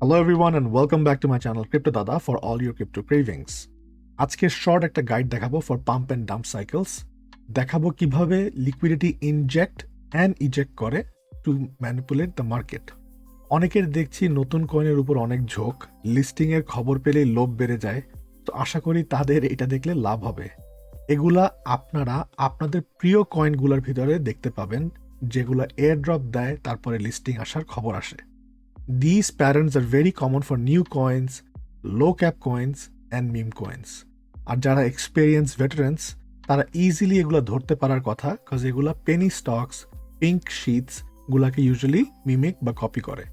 Hello everyone and welcome back to my channel Crypto Dada for all your crypto cravings. আজকে short একটা guide দেখাবো for pump and dump cycles. দেখাবো কিভাবে liquidity inject and eject করে to manipulate the market. অনেকের দেখছি নতুন কয়েনের উপর অনেক ঝোঁক, লিস্টিং এর খবর পেলেই লোভ বেড়ে যায়। তো আশা করি তাদের এটা দেখলে লাভ হবে। এগুলা আপনারা আপনাদের প্রিয় কয়েনগুলোর ভিতরে দেখতে পাবেন, যেগুলো এয়ারড্রপ দেয় তারপরে লিস্টিং আসার খবর আসে। These patterns are very common for new coins, low cap coins and meme coins. আর যারা এক্সপেরিয়েন্স ভেটারেন্স তারা ইজিলি এগুলো ধরতে পারার কথা, কারণ এগুলা পেনি স্টকস, পিঙ্ক শিটস গুলাকে ইউজুয়ালি মিমিক বা কপি করে।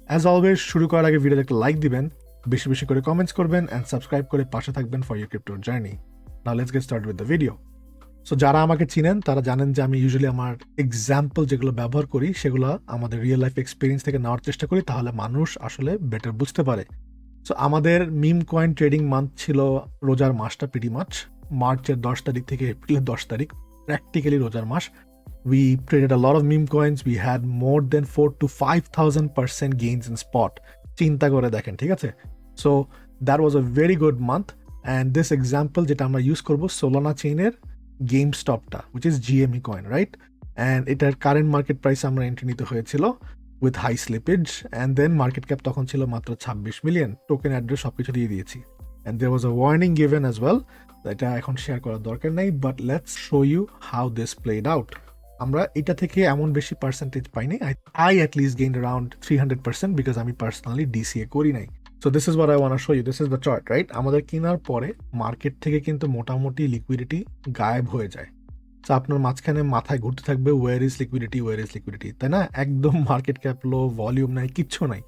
অ্যাজ অলওয়েজ শুরু করার আগে ভিডিওতে একটা লাইক দিবেন, বেশি বেশি করে কমেন্টস করবেন অ্যান্ড সাবস্ক্রাইব করে পাশে থাকবেন for your crypto journey. Now let's get start with the video. So যারা আমাকে চিনেন তারা জানেন যে আমি ইউজুয়ালি আমার এক্সাম্পল যেগুলো ব্যবহার করি সেগুলো আমাদের রিয়েল লাইফ এক্সপিরিয়েন্স থেকে নেওয়ার চেষ্টা করি, তাহলে মানুষ আসলে বেটার বুঝতে পারে। সো আমাদের মিম কয়েন ট্রেডিং মান্থ ছিল রোজার মাসটা, প্রিটি মাচ মার্চের 10 তারিখ থেকে এপ্রিলের 10 তারিখ, প্র্যাকটিক্যালি রোজার মাস। We traded a lot of meme coins, we had more than 4,000 to 5,000% gains in spot. চিন্তা করে দেখেন, ঠিক আছে? So that was a very good month. And this example যেটা আমরা ইউজ করবো সোলানা চেইনের GameStopটা, which is GME coin, right? And এটার কারেন্ট মার্কেট প্রাইস আমরা এন্ট্রি নিতে হয়েছিল with high slippage, and then market cap তখন ছিল মাত্র 26 মিলিয়ন। টোকেন অ্যাড্রেস সবকিছু দিয়ে দিয়েছি, and there was a warning given as well. এটা এখন শেয়ার করার দরকার নেই, but let's show you how this played out. আমরা এটা থেকে এমন বেশি পার্সেন্টেজ পাইনি। I at least gained around 300% because আমি পার্সোনালি ডিসিএ করি নাই। So this is what I want to show you. This is the chart, right? আমাদের কেনার পরে মার্কেট থেকে কিন্তু মোটামুটি লিকুইডিটি গায়েব হয়ে যায়। সো আপনার মাঝখানে মাথায় ঘুরতে থাকবে where is liquidity, where is liquidity, তাই না? একদম মার্কেট ক্যাপ লো, ভলিউম নাই, কিচ্ছু নাই,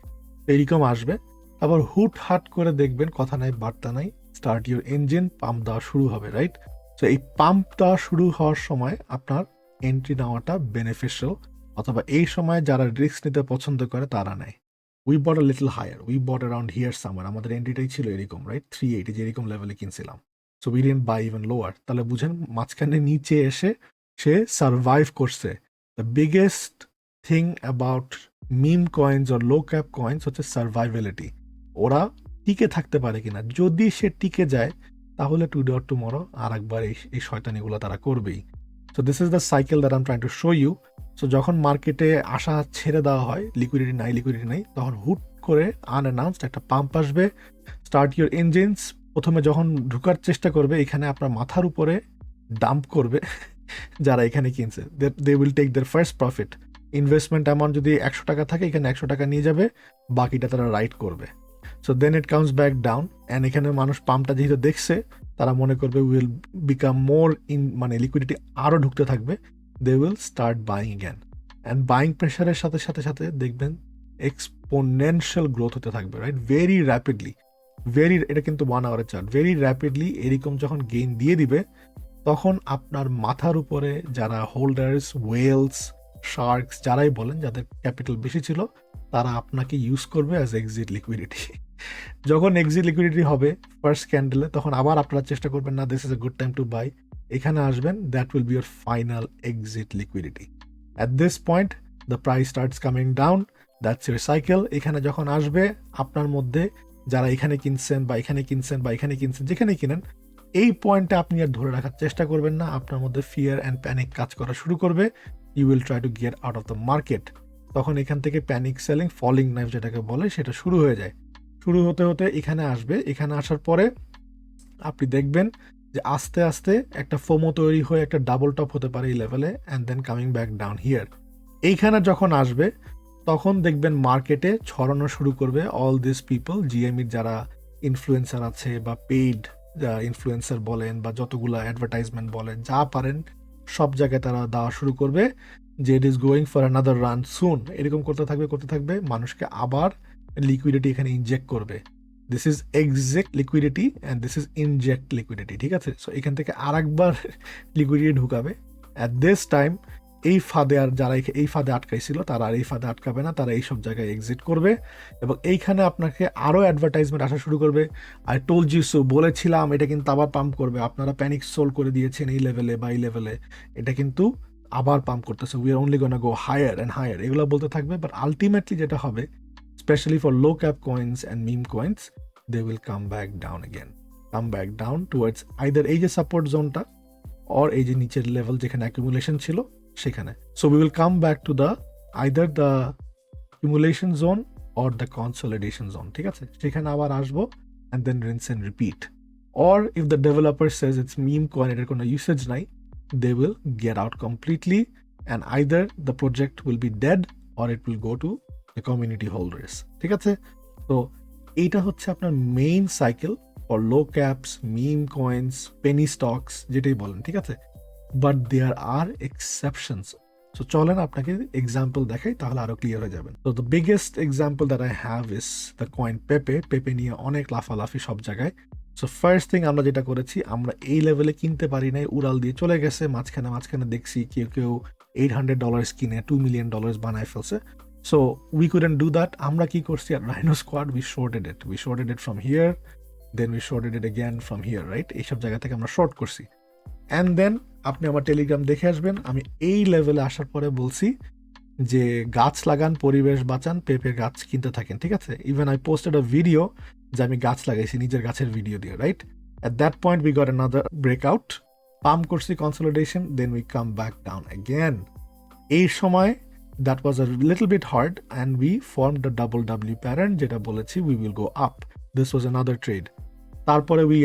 এরকম আসবে। আবার হুট হাট করে দেখবেন কথা নাই বার্তা নাই, স্টার্ট ইউর ইঞ্জিন, পাম্প দেওয়া শুরু হবে, রাইট? সো এই পাম্প দেওয়া শুরু হওয়ার সময় আপনার এন্ট্রি নেওয়াটা বেনিফিশিয়াল, অথবা এই সময় যারা রিস্ক নিতে পছন্দ করে তারা নেয়। We bought a little higher, we bought around here somewhere. আমাদের এন্ট্রিটাই ছিল এরকম, রাইট? 380 যেরকম লেভেলে কিনছিলাম। So we didn't buy even lower. তাহলে বুঝেন মাঝখানে নিচে এসে সে সার্ভাইভ করছে। The biggest thing about meme coins or low cap coins হচ্ছে সার্ভাইভেলিটি। ওরা টিকে থাকতে পারে কিনা। যদি সে টিকে যায় তাহলে টুডে অর টুমরো আর একবার এই শয়তানিগুলো তারা করবেই। So this is the cycle that I am trying to show you. So যখন মার্কেটে আসা ছেড়ে দেওয়া হয়, লিকুইডিটি নাই, তখন হুট করে আনঅ্যানাউন্সড একটা পাম্প আসবে, স্টার্ট ইউর ইঞ্জিনস। প্রথমে যখন ঢুকার চেষ্টা করবে এখানে আপনার মাথার উপরে ডাম্প করবে যারা এখানে কিনছে। They will take their first profit. Investment amount যদি 100 টাকা থাকে, এখানে 100 টাকা নিয়ে যাবে, বাকিটা তারা রাইট করবে। So then it comes back down, and এখানে মানুষ পাম্পটা যেহেতু দেখছে তারা মনে করবে উইল বিকাম মোর মানে লিকুইডিটি আরও ঢুকতে থাকবে। They will start buying again, and buying প্রেশারের সাথে সাথে সাথে দেখবেন এক্সপোনেনশিয়াল গ্রোথ হতে থাকবে, রাইট? ভেরি র্যাপিডলি, এটা কিন্তু 1 আওয়ারের চার্ট। ভেরি র্যাপিডলি এরকম যখন গেইন দিয়ে দিবে তখন আপনার মাথার উপরে যারা হোল্ডার্স, ওয়েলস, শার্কস যারাই বলেন, যাদের ক্যাপিটাল বেশি ছিল, তারা আপনাকে ইউজ করবে অ্যাজ এক্সিট লিকুইডিটি। যখন এক্সিট লিকুইডিটি হবে ফার্স্ট ক্যান্ডেলে, তখন আবার আপনারা চেষ্টা করবেন না this is a good time to buy, এখানে আসবেন, that will be your final exit liquidity. At this point the price starts coming down, that's your cycle. এখানে যখন আসবে আপনার মধ্যে যারা এখানে কিনছেন বা এখানে কিনছেন বা এখানে কিনছেন, যেখানে কিনেন, এই পয়েন্টে আপনি আর ধরে রাখার চেষ্টা করবেন না। আপনার মধ্যে ফিয়ার অ্যান্ড প্যানিক কাজ করা শুরু করবে। You will try to get out of the market. তখন এখান থেকে প্যানিক সেলিং, ফলিং নাইফ যেটাকে বলে, সেটা শুরু হয়ে যায়। শুরু হতে হতে এখানে আসবে। এখানে আসার পরে আপনি দেখবেন যে আস্তে আস্তে একটা ফোমো তৈরি হয়ে একটা ডাবল টপ হতে পারে এই লেভেলে, and then coming back down here. এইখানে যখন আসবে তখন দেখবেন মার্কেটে ছড়ানো শুরু করবে অল দিস পিপল, জিএমইর যারা ইনফ্লুয়েন্সার আছে বা পেইড ইনফ্লুয়েন্সার বলেন বা যতগুলো অ্যাডভার্টাইজমেন্ট বলেন, যা পারেন সব জায়গায় তারা দেওয়া শুরু করবে যে it is going for another run soon. এরকম করতে থাকবে, মানুষকে আবার লিকুইডিটি এখানে ইনজেক্ট করবে। This is exact liquidity and this is inject liquidity, ঠিক আছে? সো এখান থেকে আর একবার লিকুইডিটি ঢুকাবে। অ্যাট দিস টাইম এই ফাঁদে আর যারা এই ফাঁদে আটকাইছিল তারা আর এই ফাঁদে আটকাবে না, তারা এইসব জায়গায় এক্সিট করবে, এবং এইখানে আপনাকে আরও অ্যাডভার্টাইজমেন্ট আসা শুরু করবে। আই টোল্ড ইউ সো, বলেছিলাম এটা কিন্তু আবার পাম্প করবে, আপনারা প্যানিক সোল করে দিয়েছেন এই লেভেলে বা এই লেভেলে, এটা কিন্তু আবার পাম্প করতেছে, we are only gonna go higher and higher, এগুলো বলতে থাকবে। বাট আলটিমেটলি যেটা হবে, especially for low cap coins and meme coins, they will come back down towards either এই যে support zone টা or এই যে নিচের level যেখানে accumulation ছিল সেখানে. So we will come back to the either the accumulation zone or the consolidation zone. ঠিক আছে, সেখানে আবার আসবো and then rinse and repeat. Or if the developer says it's meme coin, এটার কোনো usage নাই, they will get out completely and either the project will be dead or it will go to the community holders. ঠিক আছে, তো এইটা হচ্ছে আপনার main cycle for low caps, meme coins, penny stocks, যেটাই বলেন. ঠিক আছে, but there are exceptions. So চলেন আপনাকে এক্সাম্পল দেখাই, তাহলে আরো ক্লিয়ার হয়ে যাবেন. তো the biggest example that I have is the coin পেপে নিয়ে অনেক লাফালাফি সব জায়গায়. সো ফার্স্ট থিং আমরা যেটা করেছি, আমরা এই লেভেলে কিনতে পারি নাই, উড়াল দিয়ে চলে গেছে. মাঝখানে দেখছি কেউ $800 কিনে $2 million বানায় ফেলছে. So we couldn't do that. আমরা কি করছি, at RHINO squad we shorted it from here, then we shorted it again from here, right? এইসব জায়গা থেকে আমরা শর্ট করছি. And then আপনি আমার টেলিগ্রাম দেখে আসবেন, আমি এই লেভেলে আসার পরে বলছি যে গাছ লাগান, পরিবেশ বাঁচান, পেঁপের গাছ কিনতে থাকেন. ঠিক আছে, even I posted a video যে আমি গাছ লাগাইছি নিজের গাছের ভিডিও দিয়ে, right? At that point we got another breakout, pump করছি, consolidation, then we come back down again. এই সময় that was a little bit hard and we formed a double W pattern, যেটা বলেছি we will go up. This was another trade. তারপরে we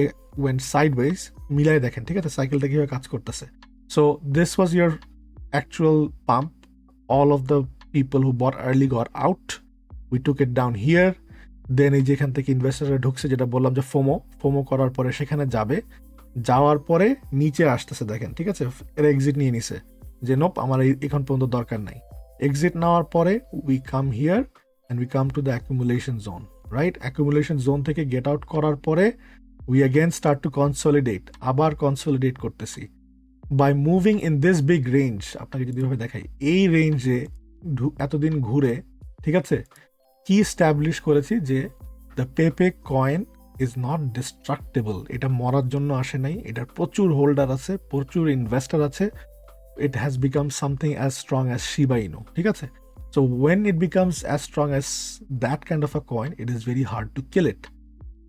went sideways. মিলাই দেখেন, ঠিক আছে, সাইকেলটা কিভাবে কাজ করতেছে. So this was your actual pump. All of the people who bought early got out. We took it down here. Then এই যেখান থেকে ইনভেস্টররা ঢুকছে, যেটা বললাম যে ফোমো করার পরে সেখানে যাওয়ার পরে নিচে আসতেছে দেখেন. ঠিক আছে, এরা এক্সিট নিয়ে নিছে যে নোপ, আমার এখন পর্যন্ত দরকার নাই. এক্সিট নেওয়ার পরে we come here and we come to the accumulation zone, right? Accumulation zone থেকে গেট আউট করার পরে we again start to consolidate, আবার কনসলিডেট করতেছি by moving in this big range. আপনাকে যদি ভাবে দেখাই, এই রেঞ্জে এতদিন ঘুরে, ঠিক আছে, কি স্ট্যাবলিশ করেছি যে দ্য পেপে কয়েন ইজ নট ডিস্ট্রাক্টেবল. এটা মরার জন্য আসে নাই, এটার প্রচুর হোল্ডার আছে, প্রচুর ইনভেস্টর আছে. It has become something as strong as Shiba Inu. ঠিক আছে, so when it becomes as strong as that kind of a coin, it is very hard to kill it.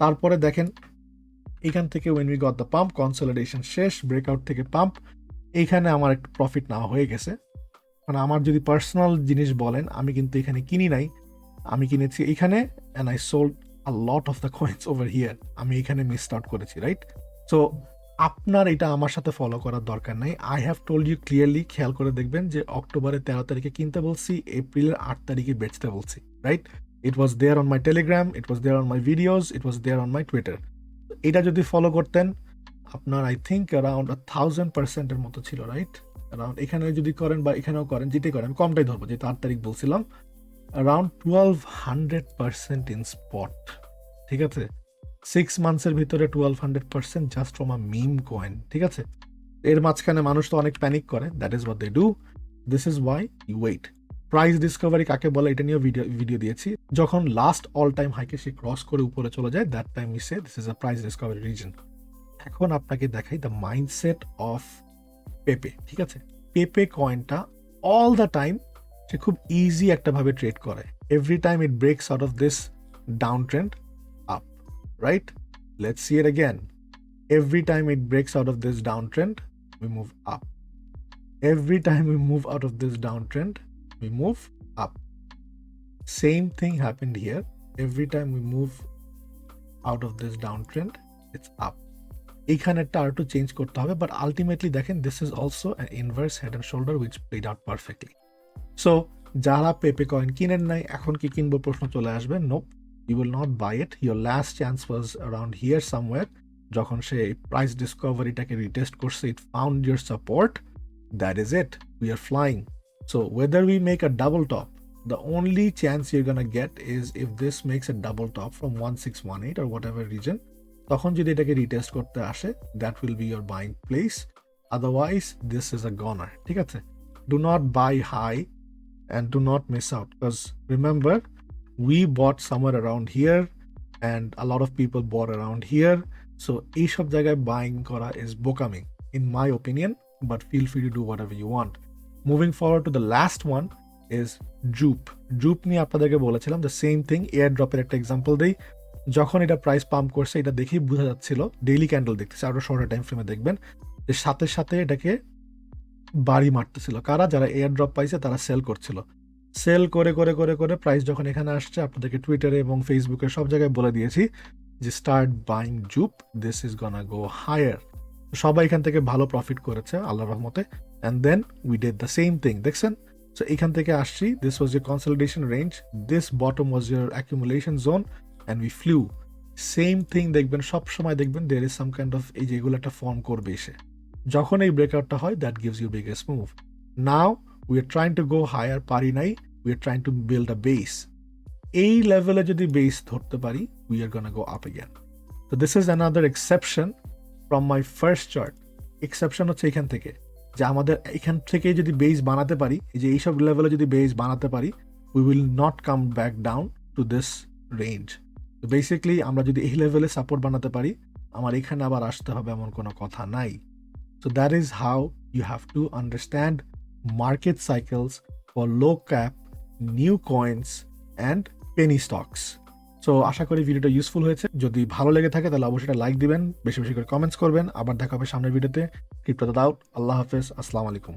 তারপরে দেখেন এখান থেকে when we got the pump, consolidation শেষ, breakout থেকে pump, এইখানে আমার একটু প্রফিট নেওয়া হয়ে গেছে. মানে আমার যদি পার্সোনাল জিনিস বলেন, আমি কিন্তু এখানে কিনি নাই, আমি কিনেছি এখানে and I sold a lot of the coins over here. আমি এখানে মিস আউট করেছি, রাইট? সো আপনার এটা আমার সাথে ফলো করার দরকার নাই. I have told you clearly, খেয়াল করে দেখবেন যে অক্টোবরের 13 তারিখে কিনতে বলছি, এপ্রিলের 8 তারিখে বেচতে বলছি, right? It was there on my Telegram, it was there on my videos, it was there on my Twitter. এটা যদি ফলো করতেন আপনার আই থিঙ্ক অ্যারাউন্ড 1000% মতো ছিল, রাইট? অ্যারাউন্ড এখানে যদি করেন বা এখানেও করেন, যেটাই করেন, আমি কমটাই ধরবো যেহেতু 8 তারিখ বলছিলাম, অ্যারাউন্ড 1200% ইন স্পট. ঠিক আছে, 6 মান্থসের ভিতরে 1200% just from a meme coin. ঠিক আছে, এর মাঝখানে মানুষ তো অনেক প্যানিক করে, that is what they do. This is why you wait. Price discovery কাকে বলে এটা নিয়েও ভিডিও দিয়েছি. যখন লাস্ট অল টাইম হাইকে সে ক্রস করে উপরে চলে যায়, that time we say this is a price Discovery reason. এখন আপনাকে দেখাই দ্য মাইন্ডসেট অফ পেপে. ঠিক আছে, পেপে কয়েনটা অল দ্য টাইম সে খুব ইজি একটা ভাবে ট্রেড করে. Every time it ব্রেকস out of this down trend, right? Let's see it again. Every time it breaks out of this downtrend, we move up. Every time we move out of this downtrend, we move up. Same thing happened here. Every time we move out of this downtrend, it's up. এখানে একটা আর একটু change করতে হবে, but ultimately দেখেন this is also an inverse head and shoulder which played out perfectly. So যারা পেপে coin কিনেন নাই, এখন কি কিনবো প্রশ্ন চলে আসবে. Nope, you will not buy it. Your last chance was around here somewhere. যখন সে প্রাইস ডিসকভারিটাকে রিটেস্ট করছে, it found your support. That is it. We are flying. So whether we make a double top, the only chance you're gonna get is if this makes a double top from 1618 or whatever region. তখন যদি এটাকে retest করতে আসে, that will be your buying place. Otherwise, this is a goner. ঠিক আছে? Do not buy high and do not miss out, because remember, we bought somewhere around here and a lot of people bought around here. So each of জায়গায় buying করা is বোকামি in my opinion, but feel free to do whatever you want. Moving forward to the last one, is জুপ। জুপ নিয়ে আপনাদেরকে বলেছিলাম the same thing. Air ড্রপের একটা এক্সাম্পল দিই। যখন এটা প্রাইস পাম্প করছে এটা দেখেই বোঝা যাচ্ছিল, ডেইলি ক্যান্ডেল দেখতেছে, আরো শর্টার টাইম ফ্রেমে দেখবেন যে সাথে সাথে এটাকে বাড়ি মারতেছিল। কারা? যারা এয়ার ড্রপ পাইছে তারা সেল করছিল। সেল করে করে করে করে প্রাইস যখন এখানে আসছে, আপনাদেরকে টুইটারে এবং ফেসবুকে সব জায়গায় বলে দিয়েছি যে স্টার্ট বাইং জুপ, this is gonna go higher. সবাই এখান থেকে ভালো প্রফিট করেছে আল্লাহর রহমতে। And then we did the same thing, দেখছেন? সো এখান থেকে আসছি, this was your consolidation range, this bottom was your accumulation zone, and we flew. Same thing দেখবেন, সব সময় দেখবেন there is some kind of এই যে এগুলো একটা ফর্ম করবে এসে। যখন এই ব্রেকআউটটা হয়, that gives you biggest move. Now we are trying to go higher, পারি নাই, we are trying to build a base. এই লেভেলে যদি বেস ধরতে পারি, we are gonna go up again. তো this is another exception from my first chart. Exception হচ্ছে এখান থেকে, যে আমাদের এখান থেকে যদি বেস বানাতে পারি, এই যে এইসব লেভেলে যদি বেস বানাতে পারি, we will not come back down to this range. তো বেসিকলি আমরা যদি এই লেভেলে সাপোর্ট বানাতে পারি, আমার এখানে আবার আসতে হবে এমন কোনো কথা নাই। So that is how you have to understand market cycles for low cap, new coins and penny stocks. So আশা করি ভিডিওটা ইউজফুল হয়েছে। যদি ভালো লেগে থাকে তাহলে অবশ্যই লাইক দিবেন, বেশি বেশি করে কমেন্টস করবেন। আবার দেখা হবে সামনের ভিডিওতে। ক্রিপ্টো দাদা আউট। আল্লাহ হাফেজ, আসসালামু আলাইকুম।